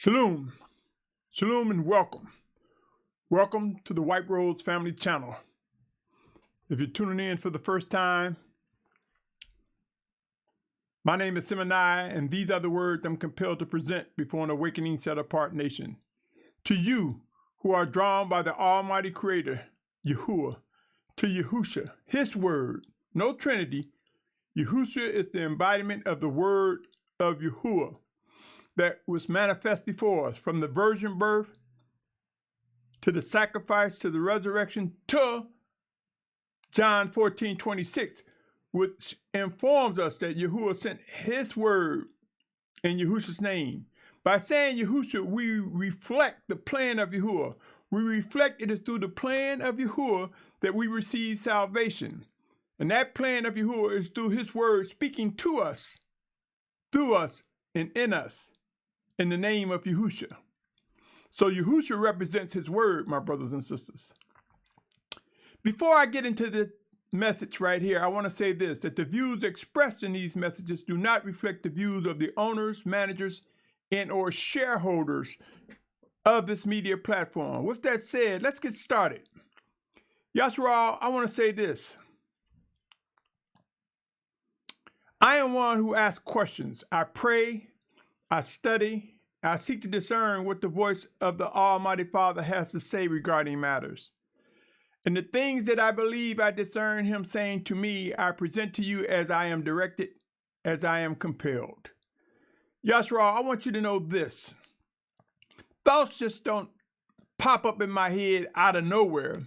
Shalom, Shalom and welcome. Welcome to the White Rose Family Channel. If you're tuning in for the first time, my name is Symmanayah, and these are the words I'm compelled to present before an awakening set-apart nation. To you who are drawn by the Almighty Creator, Yahuah, to Yahusha, His Word, no Trinity, Yahusha is the embodiment of the Word of Yahuah that was manifest before us, from the virgin birth to the sacrifice to the resurrection to John 14:26, which informs us that Yahuah sent His Word in Yahusha's name. By saying Yahusha, we reflect the plan of Yahuah. We reflect it is through the plan of Yahuah that we receive salvation. And that plan of Yahuah is through His Word speaking to us, through us, and in us, in the name of Yahusha. So Yahusha represents His Word, my brothers and sisters. Before I get into the message right here, I want to say this, that the views expressed in these messages do not reflect the views of the owners, managers, and or shareholders of this media platform. With that said, let's get started. Yashar'al, I want to say this. I am one who asks questions. I pray, I study, I seek to discern what the voice of the Almighty Father has to say regarding matters. And the things that I believe I discern Him saying to me, I present to you as I am directed, as I am compelled. Yashar'al, I want you to know this. Thoughts just don't pop up in my head out of nowhere,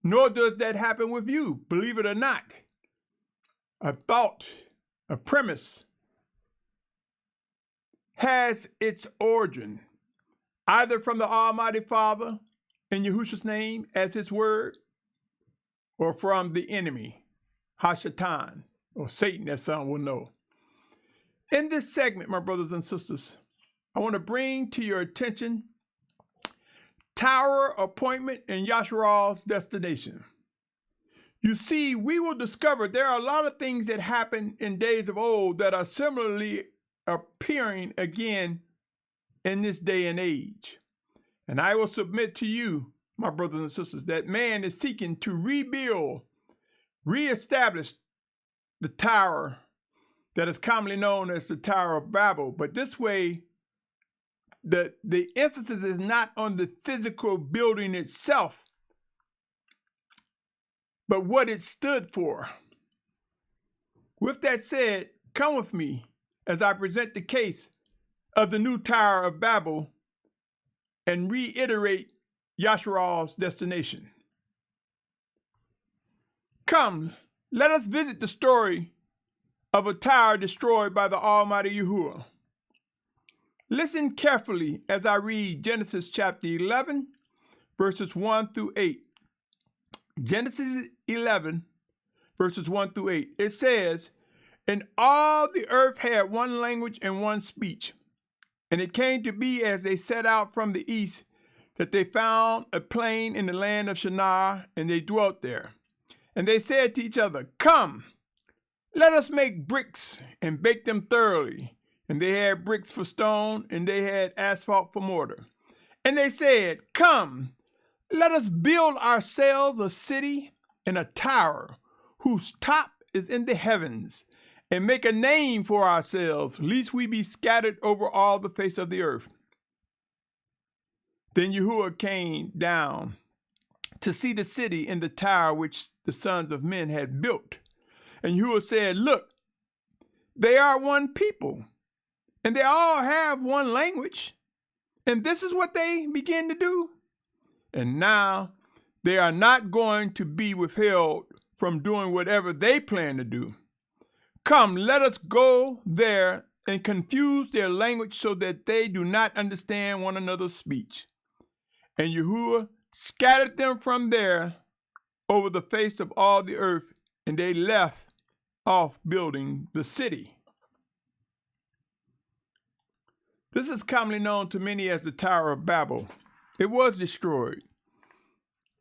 nor does that happen with you, believe it or not. A thought, a premise, has its origin either from the Almighty Father in Yahusha's name as His Word, or from the enemy, Hashatan, or Satan, as some will know. In this segment, my brothers and sisters, I want to bring to your attention Tower Appointment and Yashar'al's destination. You see, we will discover there are a lot of things that happened in days of old that are similarly appearing again in this day and age. And I will submit to you, my brothers and sisters, that man is seeking to rebuild, reestablish the tower that is commonly known as the Tower of Babel. But this way, the emphasis is not on the physical building itself, but what it stood for. With that said, come with me as I present the case of the new Tower of Babel and reiterate Yashar'al's destination. Come, let us visit the story of a tower destroyed by the Almighty Yahuah. Listen carefully as I read Genesis chapter 11, verses 1 through 8. Genesis 11, verses 1 through 8. It says, "And all the earth had one language and one speech. And it came to be as they set out from the east that they found a plain in the land of Shinar, and they dwelt there. And they said to each other, Come, let us make bricks and bake them thoroughly. And they had bricks for stone, and they had asphalt for mortar. And they said, Come, let us build ourselves a city and a tower whose top is in the heavens, and make a name for ourselves, lest we be scattered over all the face of the earth. Then Yahuah came down to see the city and the tower which the sons of men had built. And Yahuah said, Look, they are one people, and they all have one language. And this is what they begin to do. And now they are not going to be withheld from doing whatever they plan to do. Come, let us go there and confuse their language so that they do not understand one another's speech. And Yahuah scattered them from there over the face of all the earth, and they left off building the city." This is commonly known to many as the Tower of Babel. It was destroyed.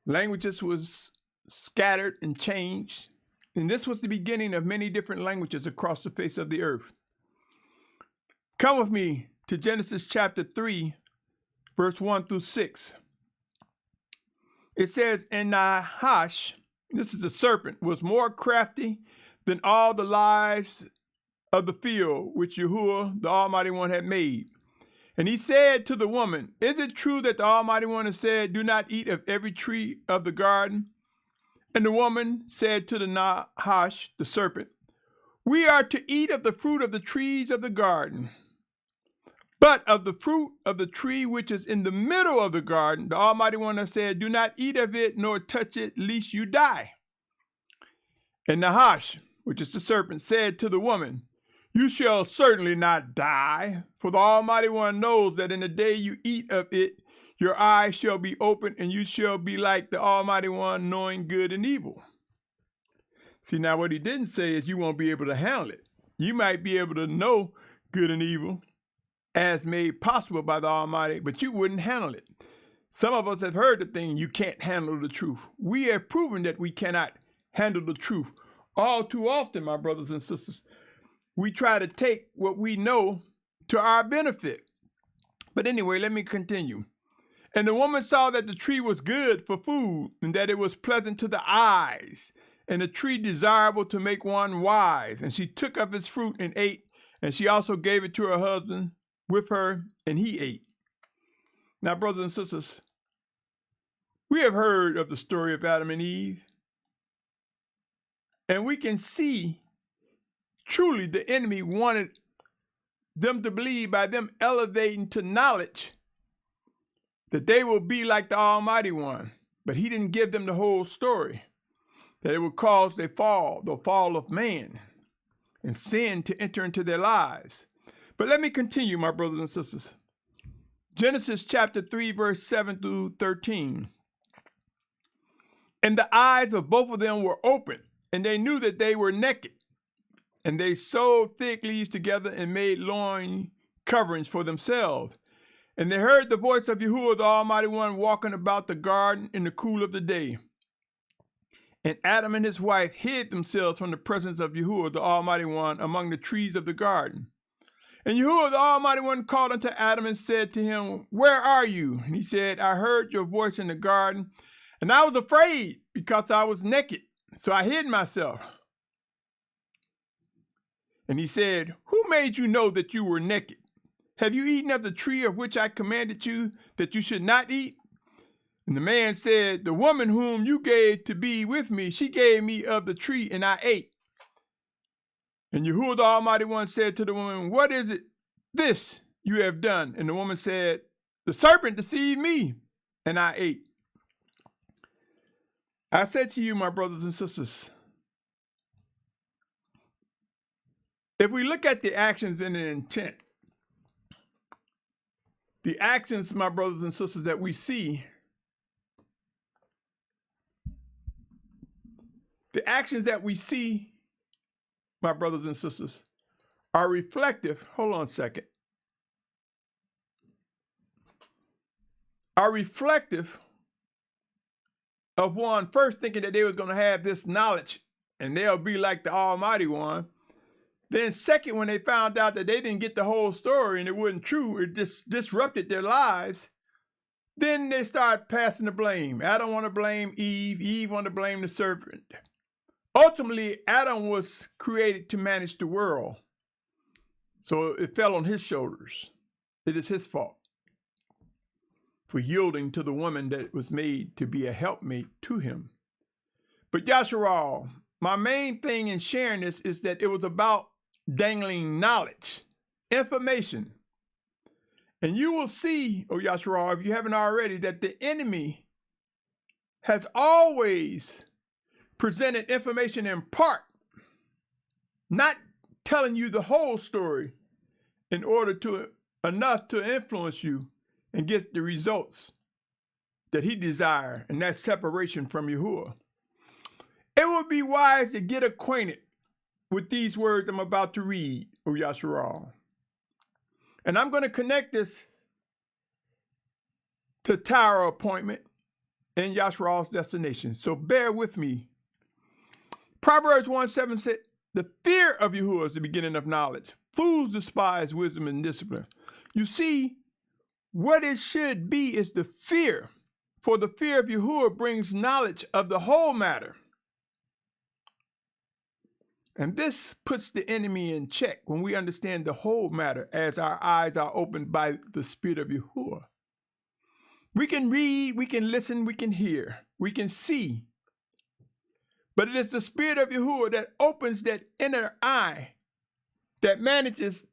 Languages was scattered and changed. And this was the beginning of many different languages across the face of the earth. Come with me to to Genesis chapter 3, verse 1 through 6. It says, and Nahash, this is the serpent, was more crafty than all the lives of the field which Yahuah, the Almighty One, had made. And he said to the woman, is it true that the Almighty One has said, do not eat of every tree of the garden? And the woman said to the Nahash, the serpent, we are to eat of the fruit of the trees of the garden. But of the fruit of the tree which is in the middle of the garden, the Almighty One has said, do not eat of it, nor touch it, lest you die. And Nahash, which is the serpent, said to the woman, you shall certainly not die, for the Almighty One knows that in the day you eat of it, your eyes shall be opened, and you shall be like the Almighty One, knowing good and evil. See, now what he didn't say is you won't be able to handle it. You might be able to know good and evil as made possible by the Almighty, but you wouldn't handle it. Some of us have heard the thing, you can't handle the truth. We have proven that we cannot handle the truth. All too often, my brothers and sisters, we try to take what we know to our benefit. But anyway, let me continue. And the woman saw that the tree was good for food, and that it was pleasant to the eyes, and a tree desirable to make one wise. And she took of its fruit and ate, and she also gave it to her husband with her, and he ate. Now, brothers and sisters, we have heard of the story of Adam and Eve, and we can see truly the enemy wanted them to believe by them elevating to knowledge that they will be like the Almighty One. But he didn't give them the whole story, that it would cause the fall of man and sin to enter into their lives. But let me continue, my brothers and sisters. Genesis chapter 3, verse 7 through 13. And the eyes of both of them were open, and they knew that they were naked. And they sewed fig leaves together and made loin coverings for themselves. And they heard the voice of Yahuah, the Almighty One, walking about the garden in the cool of the day. And Adam and his wife hid themselves from the presence of Yahuah, the Almighty One, among the trees of the garden. And Yahuah, the Almighty One, called unto Adam and said to him, where are you? And he said, I heard your voice in the garden, and I was afraid because I was naked, so I hid myself. And he said, who made you know that you were naked? Have you eaten of the tree of which I commanded you that you should not eat? And the man said, the woman whom you gave to be with me, she gave me of the tree, and I ate. And Yahuah, the Almighty One, said to the woman, what is it this you have done? And the woman said, the serpent deceived me, and I ate. I said to you, my brothers and sisters, if we look at the actions and the intent, the actions, my brothers and sisters, that we see, the actions that we see, my brothers and sisters, are reflective, hold on a second, are reflective of one first thinking that they was going to have this knowledge and they'll be like the Almighty One. Then second, when they found out that they didn't get the whole story and it wasn't true, it just disrupted their lives, then they start passing the blame. Adam want to blame Eve, Eve want to blame the serpent. Ultimately, Adam was created to manage the world, so it fell on his shoulders. It is his fault for yielding to the woman that was made to be a helpmate to him. But Yashar'al, my main thing in sharing this is that it was about dangling knowledge, information. And you will see, oh Yashar'al, if you haven't already, that the enemy has always presented information in part, not telling you the whole story in order to enough to influence you and get the results that he desires, and that's separation from Yahuah. It would be wise to get acquainted with these words I'm about to read, O Yashar'al. And I'm going to connect this to tower appointment and Yashar'al's destination. So bear with me. Proverbs 1:7 said, the fear of Yahuah is the beginning of knowledge. Fools despise wisdom and discipline. You see, what it should be is the fear, for the fear of Yahuah brings knowledge of the whole matter. And this puts the enemy in check when we understand the whole matter as our eyes are opened by the Spirit of Yahuah. We can read, we can listen, we can hear, we can see. But it is the Spirit of Yahuah that opens that inner eye that manages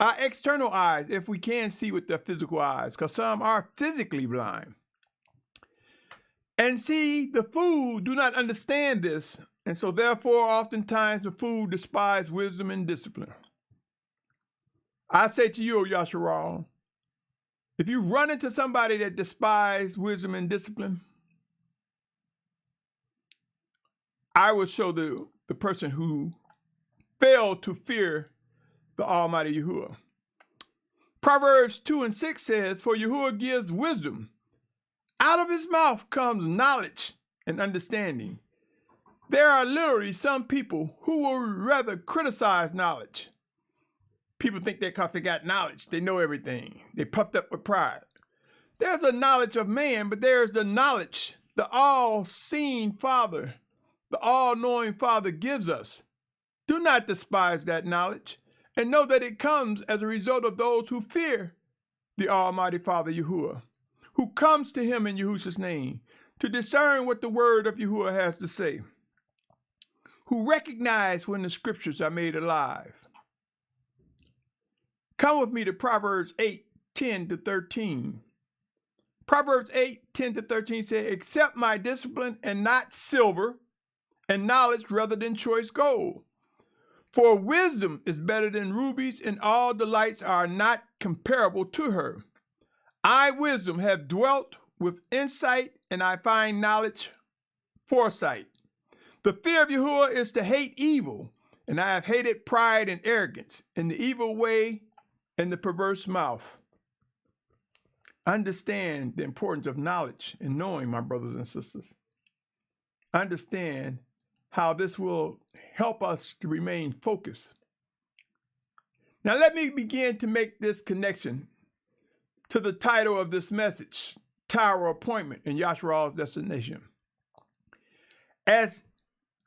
our external eyes, if we can see with the physical eyes, because some are physically blind. And see, the fool do not understand this, and so therefore oftentimes the fool despise wisdom and discipline. I say to you, O Yashar'al, if you run into somebody that despises wisdom and discipline, I will show the person who failed to fear the Almighty Yahuah. Proverbs 2:6 says, for Yahuah gives wisdom. Out of his mouth comes knowledge and understanding. There are literally some people who will rather criticize knowledge. People think that because they got knowledge, they know everything. They puffed up with pride. There's a knowledge of man, but there's the knowledge the all-seeing Father, the all-knowing Father gives us. Do not despise that knowledge, and know that it comes as a result of those who fear the Almighty Father Yahuah, who comes to him in Yahusha's name to discern what the Word of Yahuah has to say, who recognize when the scriptures are made alive. Come with me to Proverbs 8:10-13. Proverbs 8:10-13 says, accept my discipline and not silver, and knowledge rather than choice gold. For wisdom is better than rubies, and all delights are not comparable to her. I, wisdom, have dwelt with insight, and I find knowledge, foresight. The fear of Yahuah is to hate evil, and I have hated pride and arrogance, and the evil way and the perverse mouth. Understand the importance of knowledge and knowing, my brothers and sisters. Understand how this will help us to remain focused. Now let me begin to make this connection to the title of this message, Tower Appointment in Yashar'al's Destination. As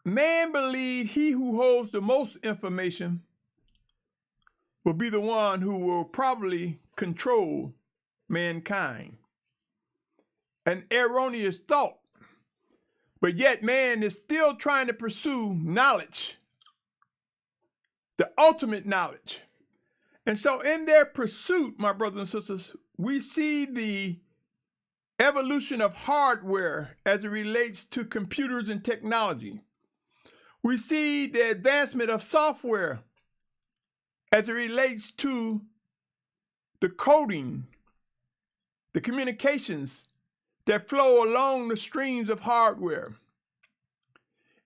man believes he who holds the most information will be the one who will probably control mankind. An erroneous thought. But yet man is still trying to pursue knowledge, the ultimate knowledge. And so in their pursuit, my brothers and sisters, we see the evolution of hardware as it relates to computers and technology. We see the advancement of software as it relates to the coding, the communications that flow along the streams of hardware.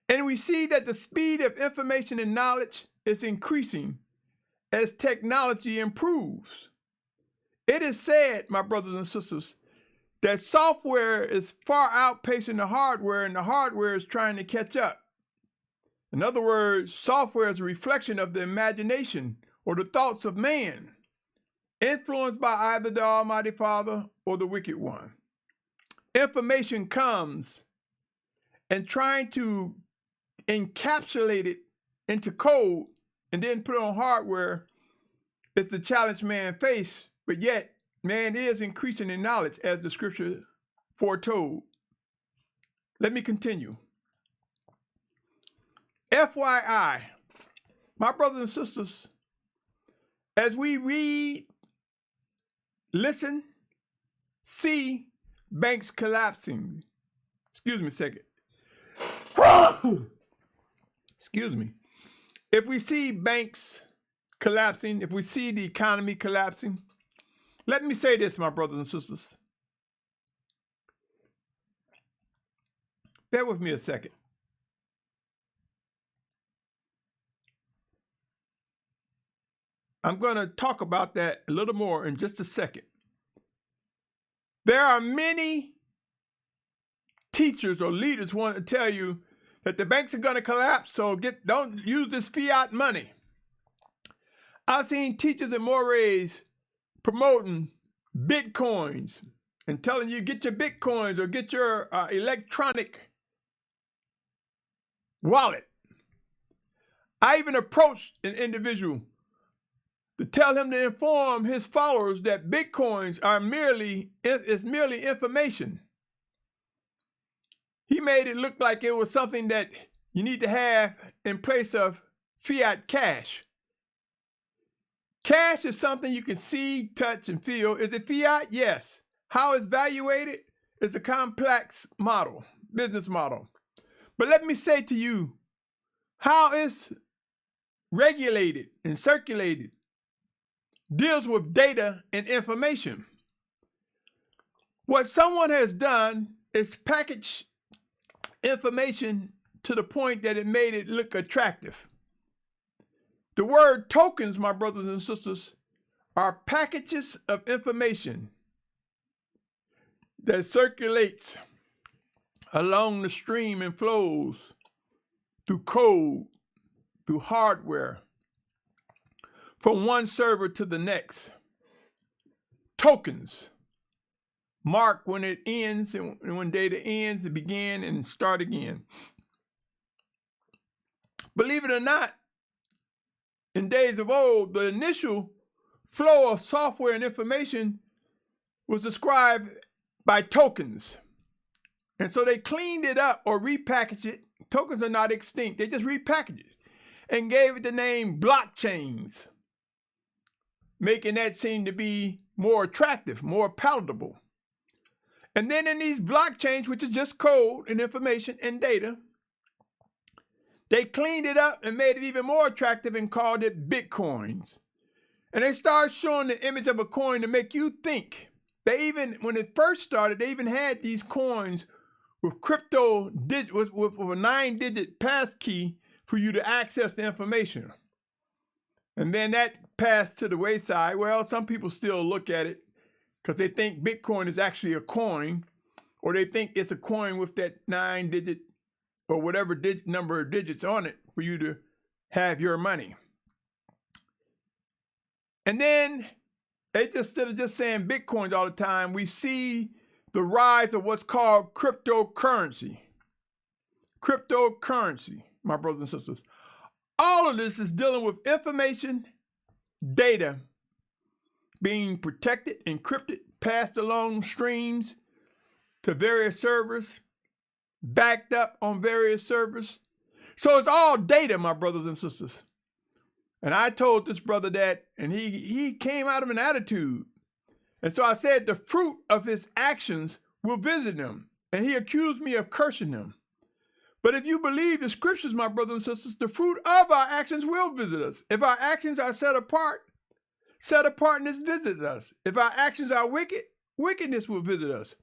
And we see that the speed of information and knowledge is increasing as technology improves. It is said, my brothers and sisters, that software is far outpacing the hardware, and the hardware is trying to catch up. In other words, software is a reflection of the imagination or the thoughts of man, influenced by either the Almighty Father or the wicked one. Information comes, and trying to encapsulate it into code and then put it on hardware is the challenge man faces, but yet man is increasing in knowledge as the scripture foretold. Let me continue. FYI, my brothers and sisters, as we read, listen, see banks collapsing. Excuse me a second. Excuse me. If we see banks collapsing, if we see the economy collapsing, let me say this, my brothers and sisters. Bear with me a second. I'm going to talk about that a little more in just a second. There are many teachers or leaders who want to tell you that the banks are going to collapse, so don't use this fiat money. I've seen teachers and mores promoting Bitcoins and telling you get your Bitcoins or get your electronic wallet. I even approached an individual to tell him to inform his followers that Bitcoins are merely information. He made it look like it was something that you need to have in place of fiat cash. Cash is something you can see, touch, and feel. Is it fiat? Yes. How it's valuated is a complex model, business model. But let me say to you, how it's regulated and circulated deals with data and information. What someone has done is package information to the point that it made it look attractive. The word tokens, my brothers and sisters, are packages of information that circulates along the stream and flows through code, through hardware, from one server to the next. Tokens mark when it ends, and when data ends, it begin and start again. Believe it or not, in days of old, the initial flow of software and information was described by tokens. And so they cleaned it up or repackaged it. Tokens are not extinct. They just repackaged it and gave it the name blockchains, making that seem to be more attractive, more palatable. And then in these blockchains, which is just code and information and data, they cleaned it up and made it even more attractive and called it Bitcoins. And they started showing the image of a coin to make you think. They even, when it first started, they even had these coins with with a 9-digit passkey for you to access the information. And then that passed to the wayside. Well, some people still look at it because they think Bitcoin is actually a coin, or they think it's a coin with that 9-digit or whatever number of digits on it for you to have your money. And then instead of just saying Bitcoins all the time, we see the rise of what's called cryptocurrency. Cryptocurrency, my brothers and sisters. All of this is dealing with information, data being protected, encrypted, passed along streams to various servers, backed up on various servers. So it's all data, my brothers and sisters. And I told this brother that, and he came out of an attitude. And so I said the fruit of his actions will visit him. And he accused me of cursing him. But if you believe the scriptures, my brothers and sisters, the fruit of our actions will visit us. If our actions are set apartness visits us. If our actions are wicked, wickedness will visit us.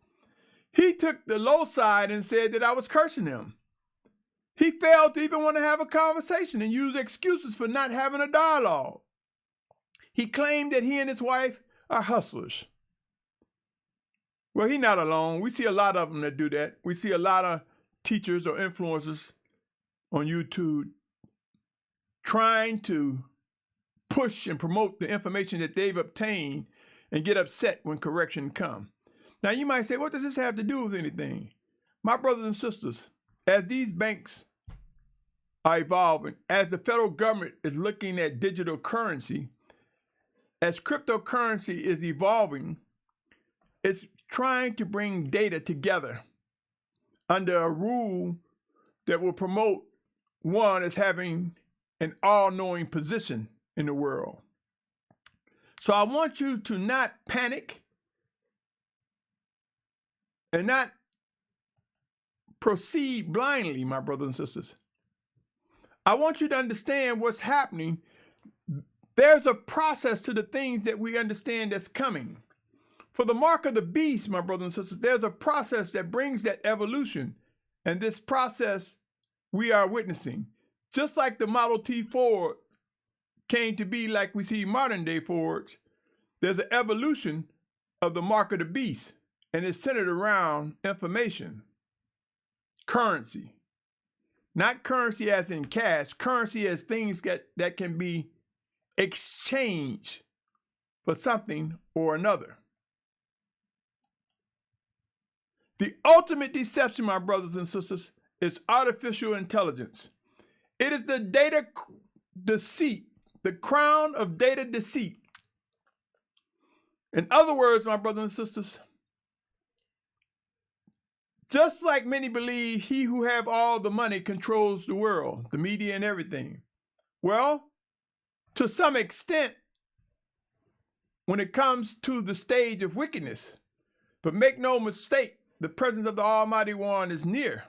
He took the low side and said that I was cursing him. He failed to even want to have a conversation and used excuses for not having a dialogue. He claimed that he and his wife are hustlers. Well, he's not alone. We see a lot of them that do that. We see a lot of teachers or influencers on YouTube trying to push and promote the information that they've obtained and get upset when correction comes. Now, you might say, what does this have to do with anything? My brothers and sisters, as these banks are evolving, as the federal government is looking at digital currency, as cryptocurrency is evolving, it's trying to bring data together under a rule that will promote one as having an all-knowing position in the world. So I want you to not panic and not proceed blindly, my brothers and sisters. I want you to understand what's happening. There's a process to the things that we understand that's coming. For the mark of the beast, my brothers and sisters, there's a process that brings that evolution. And this process we are witnessing. Just like the Model T Ford came to be like we see modern day Fords, there's an evolution of the mark of the beast. And it's centered around information, currency. Not currency as in cash, currency as things that can be exchange for something or another. The ultimate deception, my brothers and sisters, is artificial intelligence. It is the data deceit, the crown of data deceit. In other words, my brothers and sisters, just like many believe he who have all the money controls the world, the media and everything. Well, to some extent, when it comes to the stage of wickedness, but make no mistake, the presence of the Almighty One is near.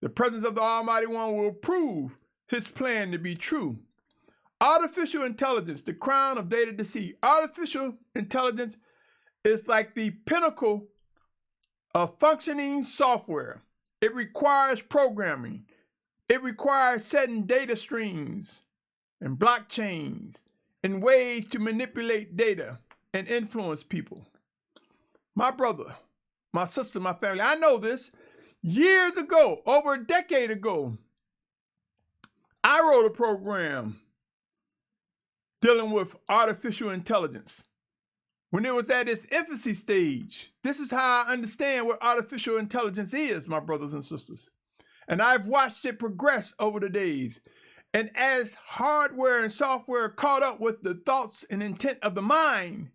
The presence of the Almighty One will prove his plan to be true. Artificial intelligence, the crown of data deceit. Artificial intelligence is like the pinnacle of functioning software. It requires programming. It requires setting data streams and blockchains and ways to manipulate data and influence people. My brother, my sister, my family, I know this. Years ago, over a decade ago, I wrote a program dealing with artificial intelligence. When it was at its infancy stage, this is how I understand what artificial intelligence is, my brothers and sisters. And I've watched it progress over the days. And as hardware and software caught up with the thoughts and intent of the mind,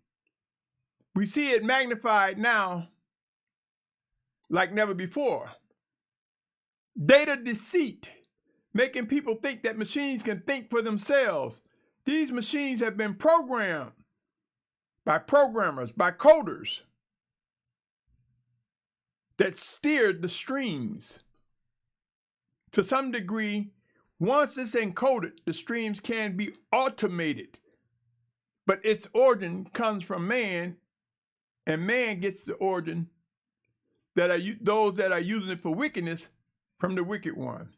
we see it magnified now like never before. Data deceit, making people think that machines can think for themselves. These machines have been programmed by programmers, by coders that steered the streams. To some degree, once it's encoded, the streams can be automated, but its origin comes from man, and man gets the origin that are those that are using it for wickedness from the wicked one.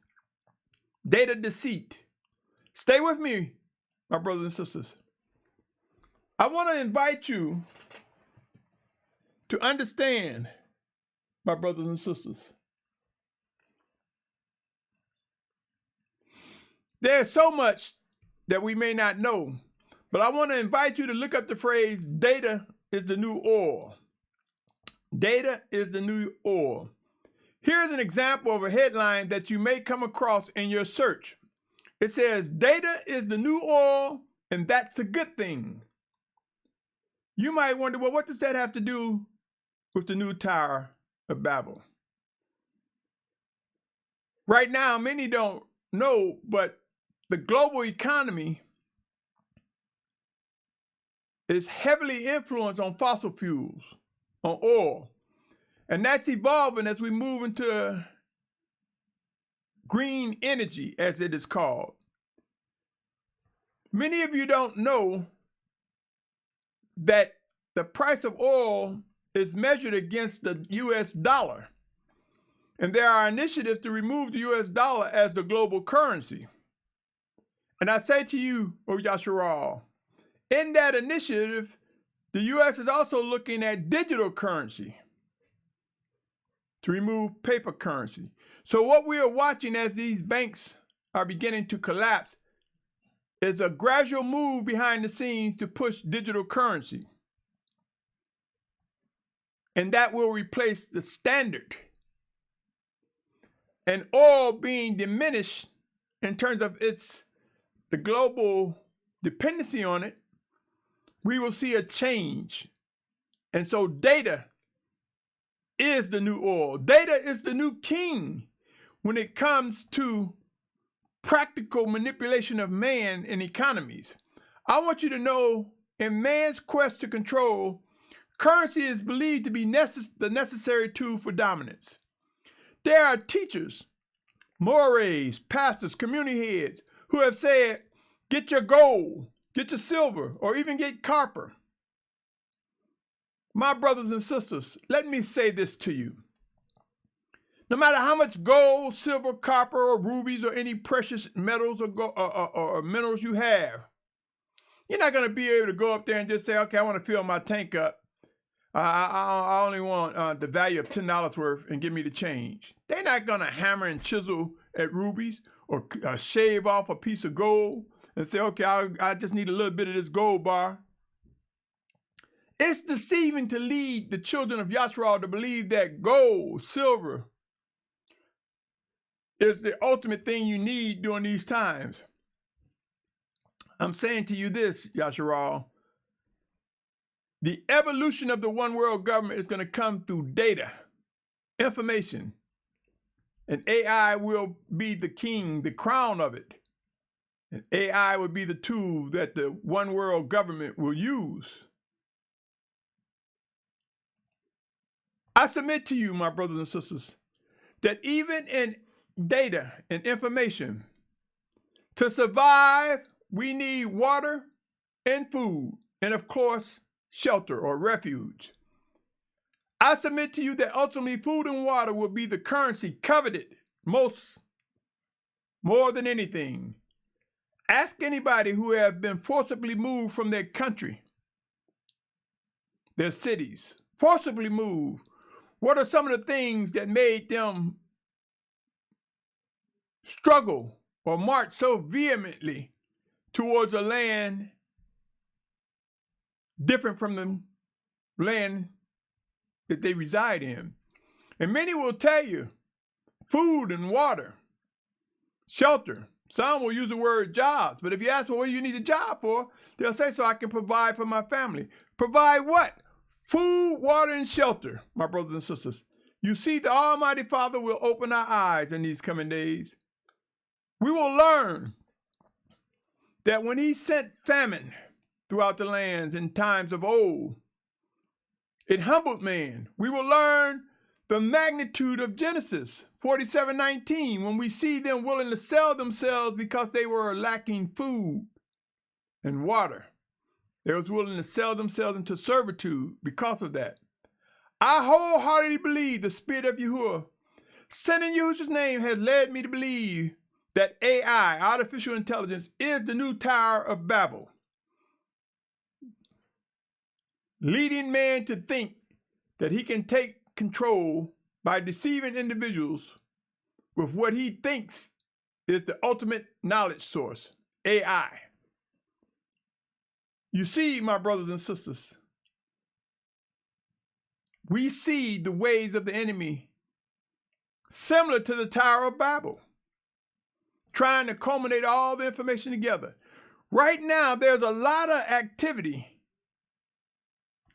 Data deceit. Stay with me, my brothers and sisters. I want to invite you to understand, my brothers and sisters, there's so much that we may not know, but I want to invite you to look up the phrase, data is the new oil. Data is the new oil. Here's an example of a headline that you may come across in your search. It says, data is the new oil, and that's a good thing. You might wonder, well, what does that have to do with the new Tower of Babel? Right now, many don't know, but the global economy is heavily influenced on fossil fuels, on oil. And that's evolving as we move into green energy, as it is called. Many of you don't know that the price of oil is measured against the US dollar. And there are initiatives to remove the US dollar as the global currency. And I say to you, O Yashar'al, in that initiative, the US is also looking at digital currency to remove paper currency. So what we are watching as these banks are beginning to collapse is a gradual move behind the scenes to push digital currency. And that will replace the standard. And oil being diminished in terms of the global dependency on it, we will see a change. And so data is the new oil. Data is the new king when it comes to practical manipulation of man in economies. I want you to know, in man's quest to control, currency is believed to be the necessary tool for dominance. There are teachers, mores, pastors, community heads who have said, get your gold, get your silver, or even get copper. My brothers and sisters, let me say this to you. No matter how much gold, silver, copper, or rubies, or any precious metals or minerals you have, you're not going to be able to go up there and just say, okay, I want to fill my tank up. I only want the value of $10 worth and give me the change. They're not going to hammer and chisel at rubies or shave off a piece of gold and say, okay, I just need a little bit of this gold bar. It's deceiving to lead the children of Yashar'al to believe that gold, silver, is the ultimate thing you need during these times. I'm saying to you this, Yashar'al. The evolution of the one world government is going to come through data, information, and AI will be the king, the crown of it. And AI will be the tool that the one world government will use. I submit to you, my brothers and sisters, that even in data and information, to survive, we need water and food, and of course, shelter or refuge. I submit to you that ultimately food and water will be the currency coveted more than anything. Ask anybody who have been forcibly moved from their country, their cities, forcibly moved. What are some of the things that made them struggle or march so vehemently towards a land different from the land that they reside in? And many will tell you food and water, shelter. Some will use the word jobs, but if you ask, well, what do you need a job for? They'll say, so I can provide for my family. Provide what? Food, water, and shelter, my brothers and sisters. You see, the Almighty Father will open our eyes in these coming days. We will learn that when he sent famine throughout the lands in times of old, it humbled man. We will learn the magnitude of Genesis 47:19 when we see them willing to sell themselves because they were lacking food and water. They was willing to sell themselves into servitude because of that. I wholeheartedly believe the Spirit of Yahuah, sent in Yahusha's name, has led me to believe that AI, artificial intelligence, is the new Tower of Babel, leading man to think that he can take control by deceiving individuals with what he thinks is the ultimate knowledge source, AI. You see, my brothers and sisters, we see the ways of the enemy similar to the Tower of Babel, trying to culminate all the information together. Right now, there's a lot of activity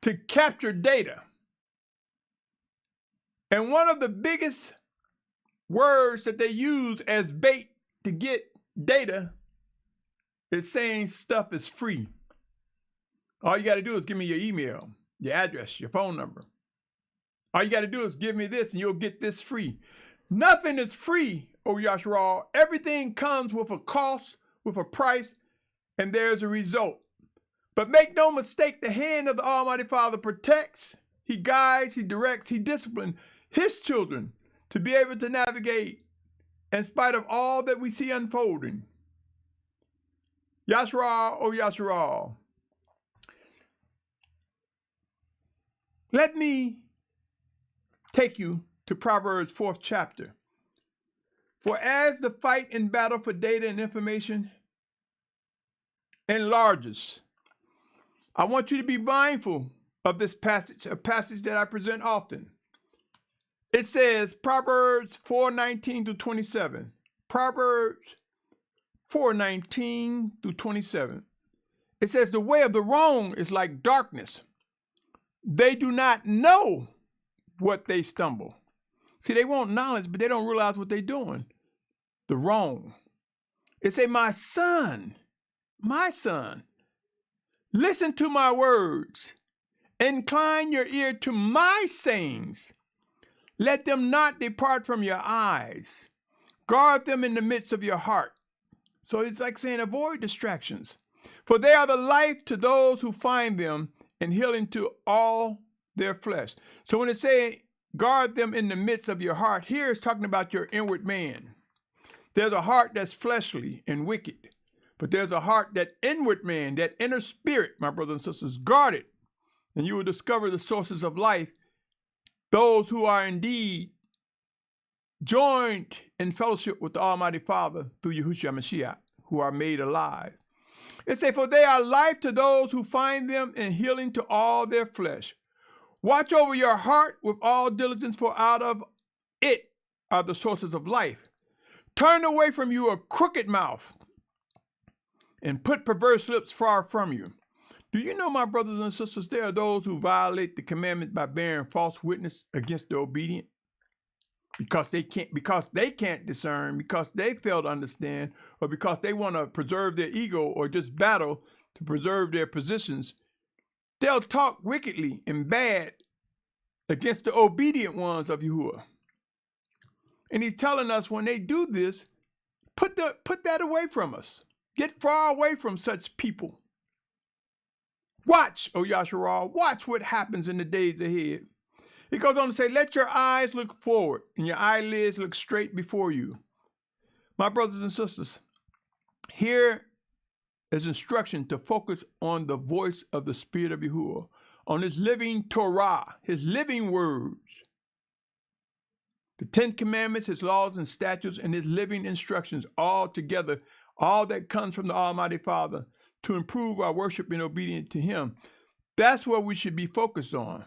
to capture data. And one of the biggest words that they use as bait to get data is saying stuff is free. All you got to do is give me your email, your address, your phone number. All you got to do is give me this and you'll get this free. Nothing is free, O Yashar'al. Everything comes with a cost, with a price, and there's a result. But make no mistake, the hand of the Almighty Father protects, he guides, he directs, he disciplines his children to be able to navigate in spite of all that we see unfolding. Yashar'al, O Yashar'al. Let me take you to Proverbs 4th chapter. For as the fight and battle for data and information enlarges, I want you to be mindful of this passage, a passage that I present often. It says, Proverbs 4:19 through 27. Proverbs 4:19 through 27. It says, the way of the wrong is like darkness. They do not know what they stumble. See, they want knowledge, but they don't realize what they're doing. The wrong. It say, my son, listen to my words. Incline your ear to my sayings. Let them not depart from your eyes. Guard them in the midst of your heart. So it's like saying avoid distractions. For they are the life to those who find them and healing to all their flesh. So when it says guard them in the midst of your heart, here it's talking about your inward man. There's a heart that's fleshly and wicked, but there's a heart, that inward man, that inner spirit, my brothers and sisters, guard it, and you will discover the sources of life, those who are indeed joined in fellowship with the Almighty Father through Yahushua Mashiach, who are made alive. It says, for they are life to those who find them and healing to all their flesh. Watch over your heart with all diligence, for out of it are the sources of life. Turn away from you a crooked mouth and put perverse lips far from you. Do you know, my brothers and sisters, there are those who violate the commandment by bearing false witness against the obedient? Because they can't discern, because they fail to understand, or because they want to preserve their ego or just battle to preserve their positions, they'll talk wickedly and bad against the obedient ones of Yahuah. And he's telling us when they do this, put that away from us. Get far away from such people. Watch, O Yashar'al, watch what happens in the days ahead. He goes on to say, let your eyes look forward and your eyelids look straight before you. My brothers and sisters, here is instruction to focus on the voice of the Spirit of Yahuah, on his living Torah, his living words, the 10 Commandments, his laws and statutes, and his living instructions all together, all that comes from the Almighty Father to improve our worship and obedience to him. That's what we should be focused on.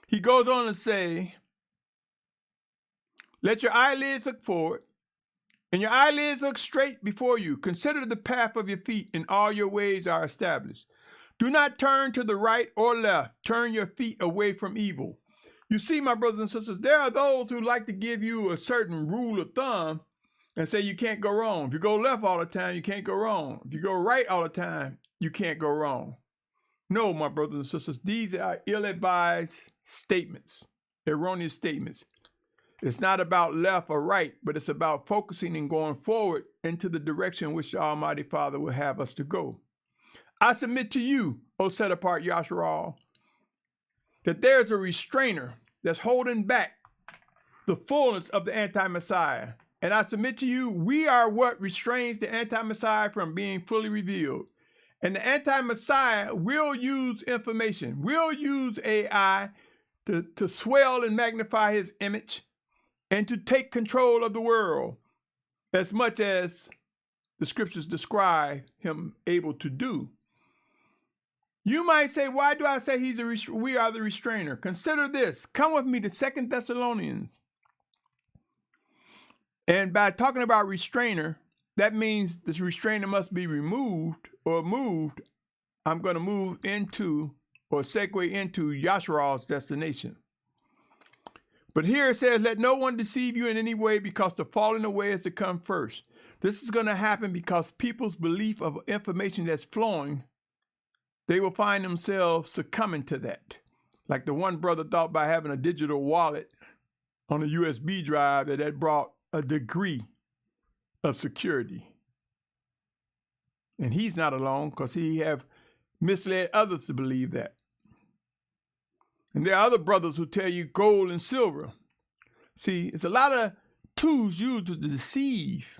He goes on to say, let your eyelids look forward and your eyelids look straight before you. Consider the path of your feet, and all your ways are established. Do not turn to the right or left. Turn your feet away from evil. You see, my brothers and sisters, there are those who like to give you a certain rule of thumb and say you can't go wrong. If you go left all the time, you can't go wrong. If you go right all the time, you can't go wrong. No, my brothers and sisters, these are ill-advised statements, erroneous statements. It's not about left or right, but it's about focusing and going forward into the direction which the Almighty Father will have us to go. I submit to you, O set apart Yashar'al, that there's a restrainer that's holding back the fullness of the anti-Messiah. And I submit to you, we are what restrains the anti-Messiah from being fully revealed. And the anti-Messiah will use information, will use AI to swell and magnify his image and to take control of the world as much as the scriptures describe him able to do. You might say, why do I say we are the restrainer? Consider this. Come with me to 2 Thessalonians. And by talking about restrainer, that means this restrainer must be removed or moved. I'm going to move into or segue into Yashar'al's destination. But here it says, let no one deceive you in any way, because the falling away is to come first. This is going to happen because people's belief of information that's flowing, they will find themselves succumbing to that. Like the one brother thought by having a digital wallet on a USB drive that brought a degree of security. And he's not alone, because he have misled others to believe that. And there are other brothers who tell you gold and silver. See, it's a lot of tools used to deceive.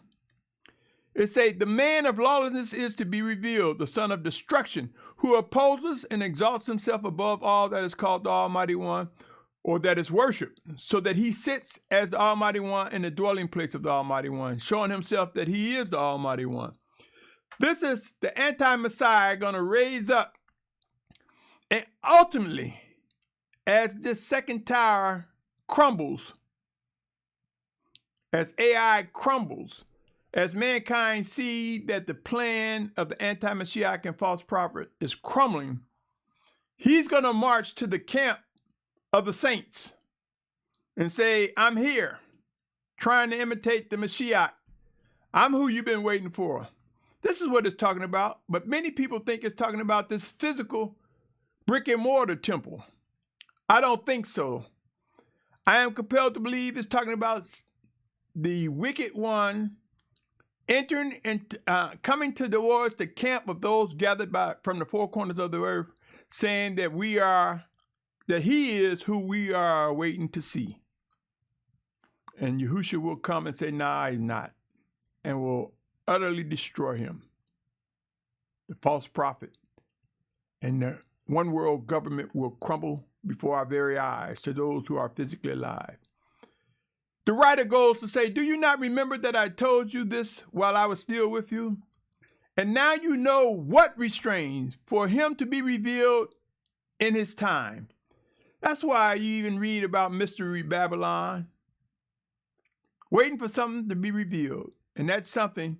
It says, the man of lawlessness is to be revealed, the son of destruction, who opposes and exalts himself above all that is called the Almighty One, or that is worshipped, so that he sits as the Almighty One in the dwelling place of the Almighty One, showing himself that he is the Almighty One. This is the anti-Messiah going to raise up. And ultimately, as this second tower crumbles, as AI crumbles, as mankind see that the plan of the anti-Mashiach and false prophet is crumbling, he's going to march to the camp of the saints and say, I'm here, trying to imitate the Mashiach. I'm who you've been waiting for. This is what it's talking about, but many people think it's talking about this physical brick and mortar temple. I don't think so. I am compelled to believe it's talking about the wicked one entering and coming towards the camp of those gathered from the four corners of the earth, saying that he is who we are waiting to see. And Yahushua will come and say, nah, he's not, and will utterly destroy him, the false prophet. And the one world government will crumble before our very eyes to those who are physically alive. The writer goes to say, do you not remember that I told you this while I was still with you? And now you know what restrains for him to be revealed in his time. That's why you even read about Mystery Babylon, waiting for something to be revealed. And that's something,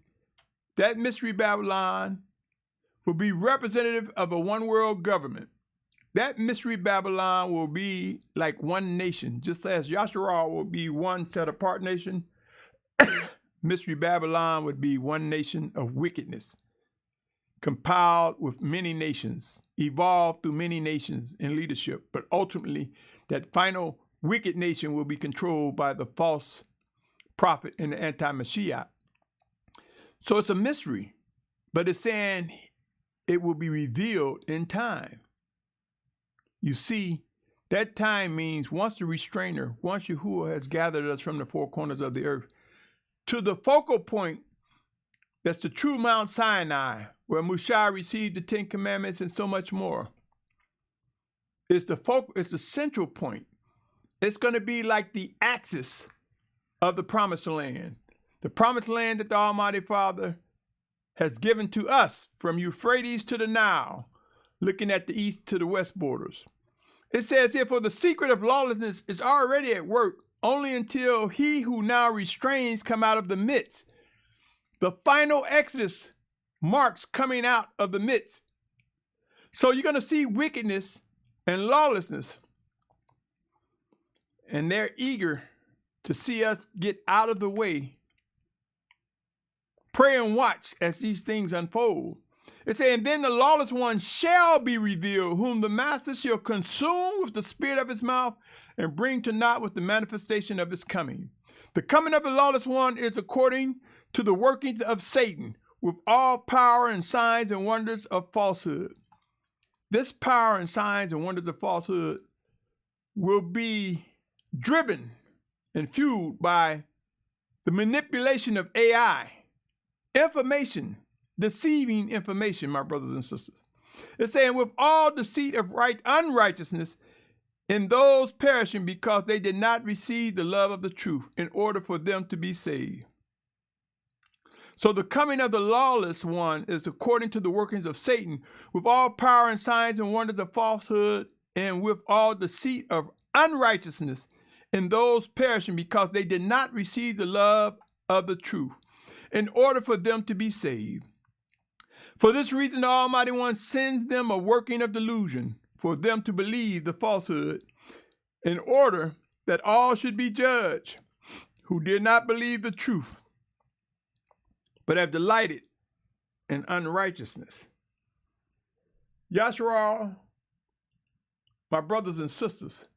that Mystery Babylon will be representative of a one world government. That Mystery Babylon will be like one nation, just as Yashar'al will be one set apart nation. Mystery Babylon would be one nation of wickedness, compiled with many nations, evolved through many nations in leadership, but ultimately that final wicked nation will be controlled by the false prophet and the anti-Mashiach. So it's a mystery, but it's saying it will be revealed in time. You see, that time means once the restrainer, once Yahuah has gathered us from the four corners of the earth to the focal point, that's the true Mount Sinai, where Mushah received the 10 Commandments and so much more. It's the central point. It's going to be like the axis of the promised land. The promised land that the Almighty Father has given to us from Euphrates to the Nile, looking at the east to the west borders. It says here, for the secret of lawlessness is already at work, only until he who now restrains come out of the midst. The final exodus marks coming out of the midst. So you're going to see wickedness and lawlessness, and they're eager to see us get out of the way. Pray and watch as these things unfold. It's saying, then the lawless one shall be revealed, whom the master shall consume with the spirit of his mouth and bring to naught with the manifestation of his coming. The coming of the lawless one is according to the workings of Satan, with all power and signs and wonders of falsehood. This power and signs and wonders of falsehood will be driven and fueled by the manipulation of AI, information, deceiving information, my brothers and sisters. It's saying, with all deceit of unrighteousness in those perishing, because they did not receive the love of the truth in order for them to be saved. So the coming of the lawless one is according to the workings of Satan, with all power and signs and wonders of falsehood, and with all deceit of unrighteousness in those perishing, because they did not receive the love of the truth in order for them to be saved. For this reason, the Almighty One sends them a working of delusion, for them to believe the falsehood, in order that all should be judged who did not believe the truth, but have delighted in unrighteousness. Yashar'al, my brothers and sisters,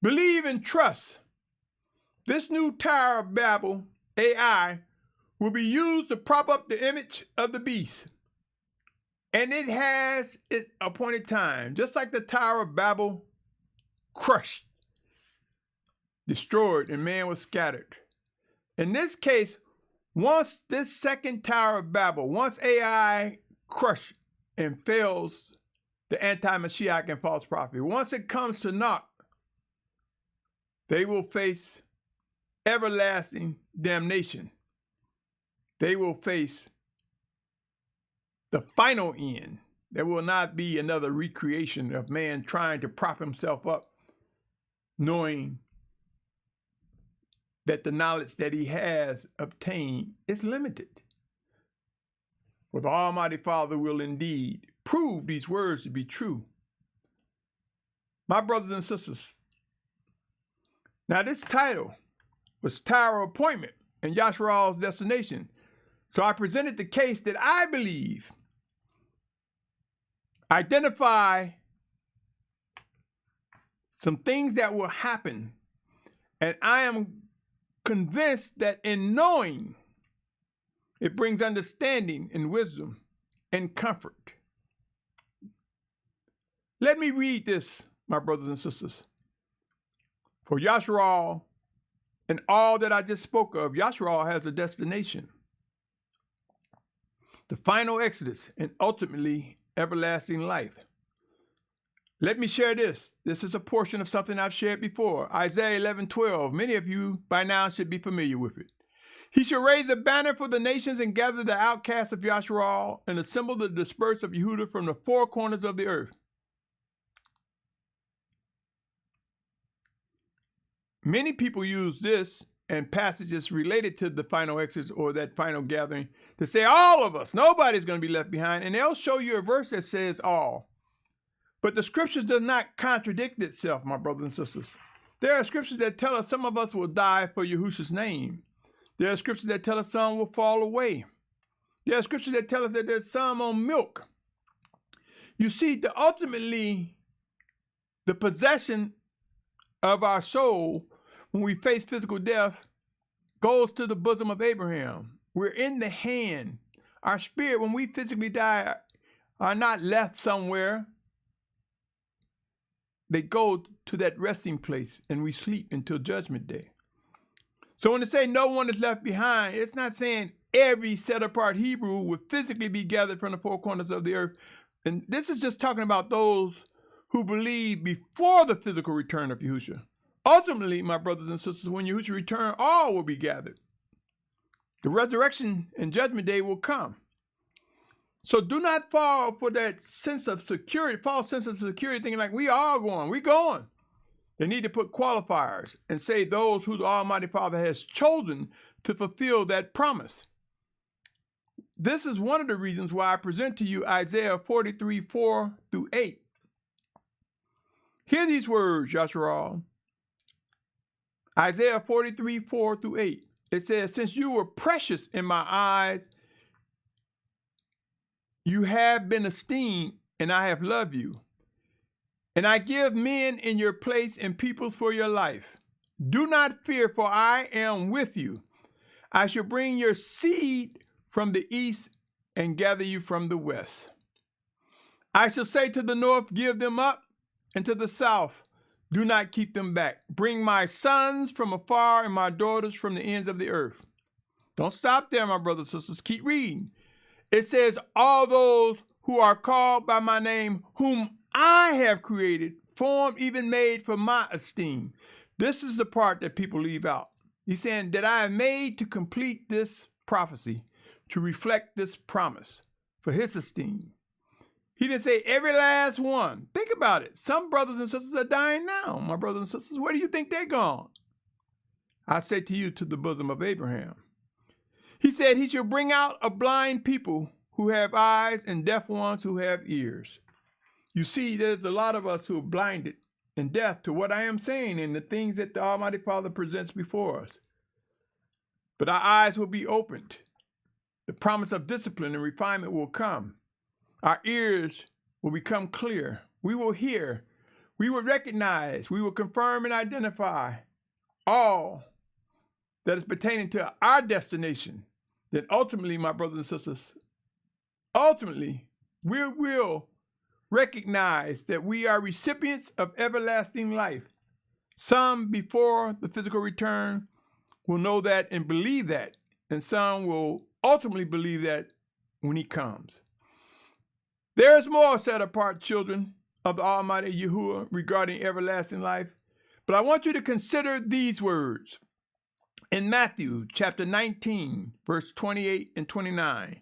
believe and trust. This new Tower of Babel, AI, will be used to prop up the image of the beast. And it has its appointed time, just like the Tower of Babel crushed, destroyed, and man was scattered. In this case, once this second Tower of Babel, once AI crushed and fails the anti-Mashiach and false prophet, once it comes to naught, they will face everlasting damnation. They will face the final end. There will not be another recreation of man trying to prop himself up, knowing that the knowledge that he has obtained is limited. For the Almighty Father will indeed prove these words to be true. My brothers and sisters, now this title was Tower Appointment and Yashar'al's destination. So I presented the case that I believe identify some things that will happen. And I am convinced that in knowing, it brings understanding and wisdom and comfort. Let me read this, my brothers and sisters. For Yashar'al and all that I just spoke of, Yashar'al has a destination. The final exodus and ultimately everlasting life. Let me share this. This is a portion of something I've shared before. Isaiah 11:12. Many of you by now should be familiar with it. He shall raise a banner for the nations and gather the outcasts of Yashar'al and assemble the dispersed of Yehudah from the four corners of the earth. Many people use this and passages related to the final exodus or that final gathering to say all of us, nobody's going to be left behind. And they'll show you a verse that says all. But the scriptures does not contradict itself, my brothers and sisters. There are scriptures that tell us some of us will die for Yahusha's name. There are scriptures that tell us some will fall away. There are scriptures that tell us that there's some on milk. You see, ultimately, the possession of our soul when we face physical death goes to the bosom of Abraham. We're in the hand. Our spirit, when we physically die, are not left somewhere. They go to that resting place and we sleep until judgment day. So when they say no one is left behind, it's not saying every set apart Hebrew would physically be gathered from the four corners of the earth. And this is just talking about those who believe before the physical return of Yahushua. Ultimately, my brothers and sisters, when Yahushua return, all will be gathered. The resurrection and judgment day will come. So do not fall for that sense of security, false sense of security, thinking like we are going, we're going. They need to put qualifiers and say those who the Almighty Father has chosen to fulfill that promise. This is one of the reasons why I present to you Isaiah 43, 4 through 8. Hear these words, Yashar'al. Isaiah 43, 4 through 8. It says, since you were precious in my eyes, you have been esteemed, and I have loved you. And I give men in your place and peoples for your life. Do not fear, for I am with you. I shall bring your seed from the east and gather you from the west. I shall say to the north, give them up, and to the south, do not keep them back. Bring my sons from afar and my daughters from the ends of the earth. Don't stop there, my brothers and sisters. Keep reading. It says, all those who are called by my name, whom I have created, formed, even made for my esteem. This is the part that people leave out. He's saying that I have made to complete this prophecy, to reflect this promise for his esteem. He didn't say every last one. Think about it. Some brothers and sisters are dying now, my brothers and sisters. Where do you think they're gone? I say to you, to the bosom of Abraham. He said he shall bring out a blind people who have eyes and deaf ones who have ears. You see, there's a lot of us who are blinded and deaf to what I am saying and the things that the Almighty Father presents before us. But our eyes will be opened. The promise of discipline and refinement will come. Our ears will become clear. We will hear. We will recognize. We will confirm and identify all that is pertaining to our destination. Then ultimately, my brothers and sisters, ultimately, we will recognize that we are recipients of everlasting life. Some before the physical return will know that and believe that, and some will ultimately believe that when he comes. There is more set apart, children of the Almighty Yahuah, regarding everlasting life, but I want you to consider these words. In Matthew chapter 19, verse 28 and 29.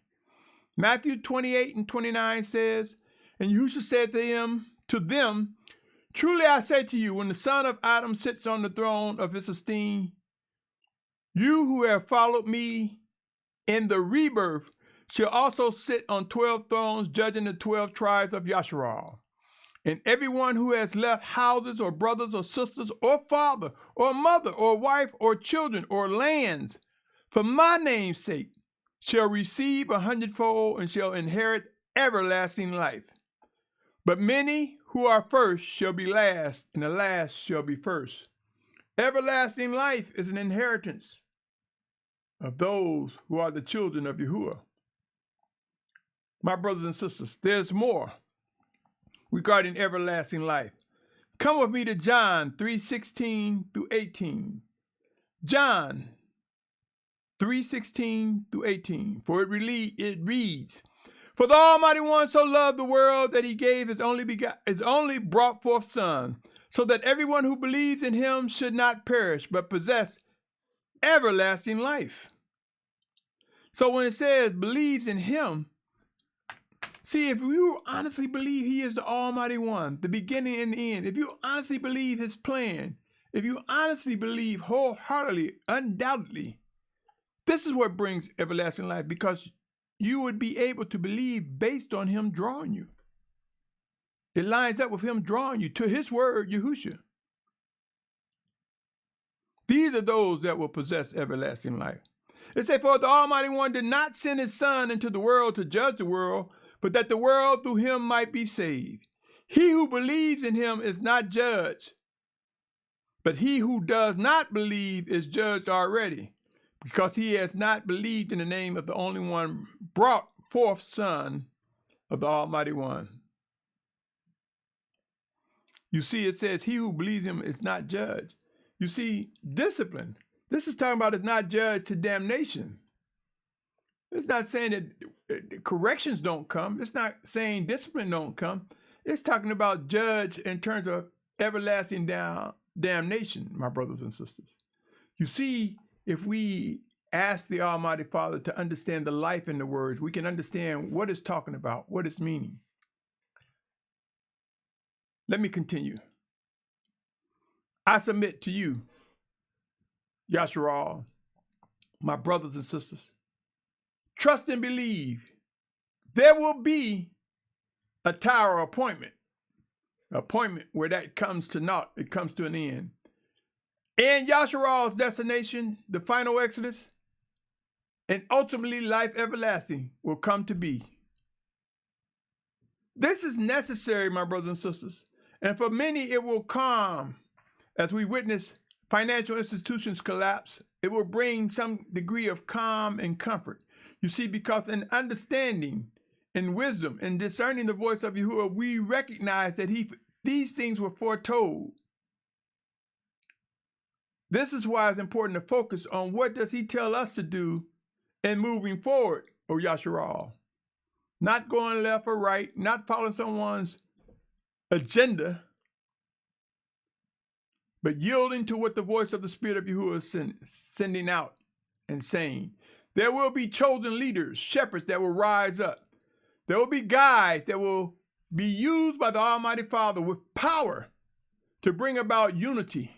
Matthew 28 and 29 says, and Yahushua said to them, truly I say to you, when the Son of Adam sits on the throne of his esteem, you who have followed me in the rebirth shall also sit on 12 thrones, judging the 12 tribes of Yashar'al. And everyone who has left houses or brothers or sisters or father or mother or wife or children or lands for my name's sake shall receive 100-fold and shall inherit everlasting life. But many who are first shall be last, and the last shall be first. Everlasting life is an inheritance of those who are the children of Yahuah. My brothers and sisters, there's more regarding everlasting life. Come with me to John 3:16 through 18. John 3:16 through 18. For it reads, for the Almighty One so loved the world that he gave his only brought forth Son, so that everyone who believes in him should not perish, but possess everlasting life. So when it says believes in him, see, if you honestly believe he is the Almighty One, the beginning and the end, if you honestly believe his plan, if you honestly believe wholeheartedly, undoubtedly, this is what brings everlasting life, because you would be able to believe based on him drawing you. It lines up with him drawing you to his word, Yahushua. These are those that will possess everlasting life. It says, for the Almighty One did not send his Son into the world to judge the world, but that the world through him might be saved. He who believes in him is not judged, but he who does not believe is judged already, because he has not believed in the name of the only one brought forth Son of the Almighty One. You see, it says, he who believes him is not judged. You see, discipline. This is talking about is not judged to damnation. It's not saying that corrections don't come. It's not saying discipline don't come. It's talking about judge in terms of everlasting damnation, my brothers and sisters. You see, if we ask the Almighty Father to understand the life in the words, we can understand what it's talking about, what it's meaning. Let me continue. I submit to you, Yashar'al, my brothers and sisters, trust and believe there will be a tower appointment where that comes to naught, it comes to an end. And Yashar'al's destination, the final exodus, and ultimately life everlasting will come to be. This is necessary, my brothers and sisters, and for many it will come as we witness financial institutions collapse. It will bring some degree of calm and comfort. You see, because in understanding, in wisdom, in discerning the voice of Yahuah, we recognize that these things were foretold. This is why it's important to focus on what does he tell us to do in moving forward, O Yashar'al. Not going left or right, not following someone's agenda, but yielding to what the voice of the Spirit of Yahuah is sending out and saying. There will be chosen leaders, shepherds that will rise up. There will be guides that will be used by the Almighty Father with power to bring about unity,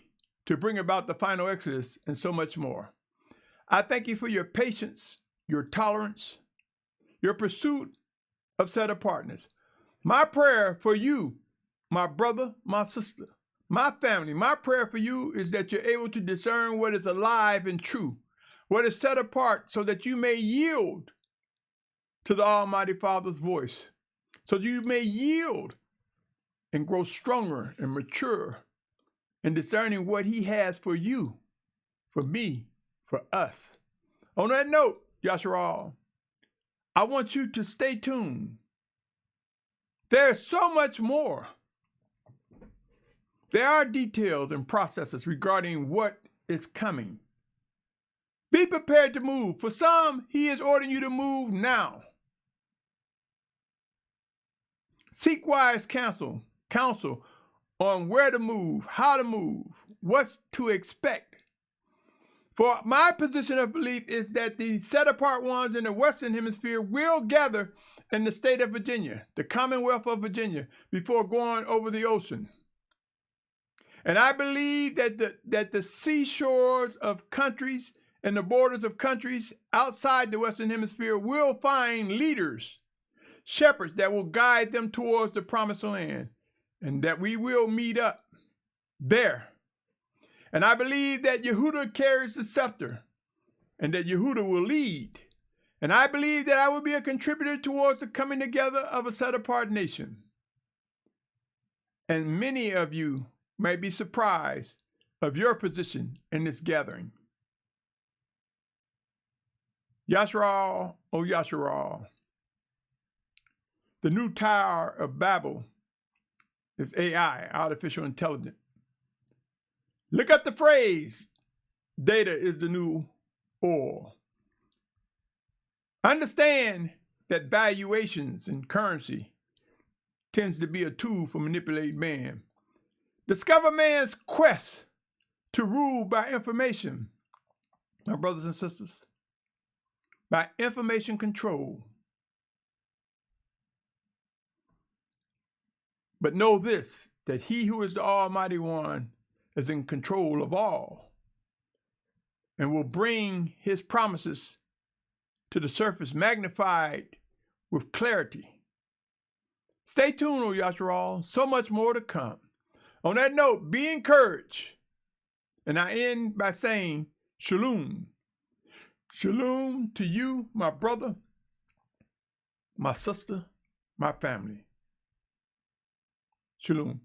to bring about the final exodus, and so much more. I thank you for your patience, your tolerance, your pursuit of set apartness. My prayer for you, my brother, my sister, my family, my prayer for you is that you're able to discern what is alive and true, what is set apart, so that you may yield to the Almighty Father's voice, so that you may yield and grow stronger and mature in discerning what he has for you, for me, for us. On that note, Yashar'al, I want you to stay tuned. There's so much more. There are details and processes regarding what is coming. Be prepared to move. For some, he is ordering you to move now. Seek wise counsel on where to move, how to move, what's to expect. For my position of belief is that the set-apart ones in the Western Hemisphere will gather in the state of Virginia, the Commonwealth of Virginia, before going over the ocean. And I believe that the seashores of countries and the borders of countries outside the Western Hemisphere will find leaders, shepherds that will guide them towards the promised land, and that we will meet up there. And I believe that Yahudah carries the scepter and that Yahudah will lead. And I believe that I will be a contributor towards the coming together of a set-apart nation. And many of you may be surprised of your position in this gathering. Yashar'al, O Yashar'al, the new Tower of Babel is AI, artificial intelligence. Look up the phrase, data is the new oil. Understand that valuations and currency tends to be a tool for manipulating man. Discover man's quest to rule by information. My brothers and sisters, by information control. But know this, that he who is the Almighty One is in control of all and will bring his promises to the surface magnified with clarity. Stay tuned, O Yashar'al, so much more to come. On that note, be encouraged. And I end by saying, Shalum. Shalom to you, my brother, my sister, my family. Shalom.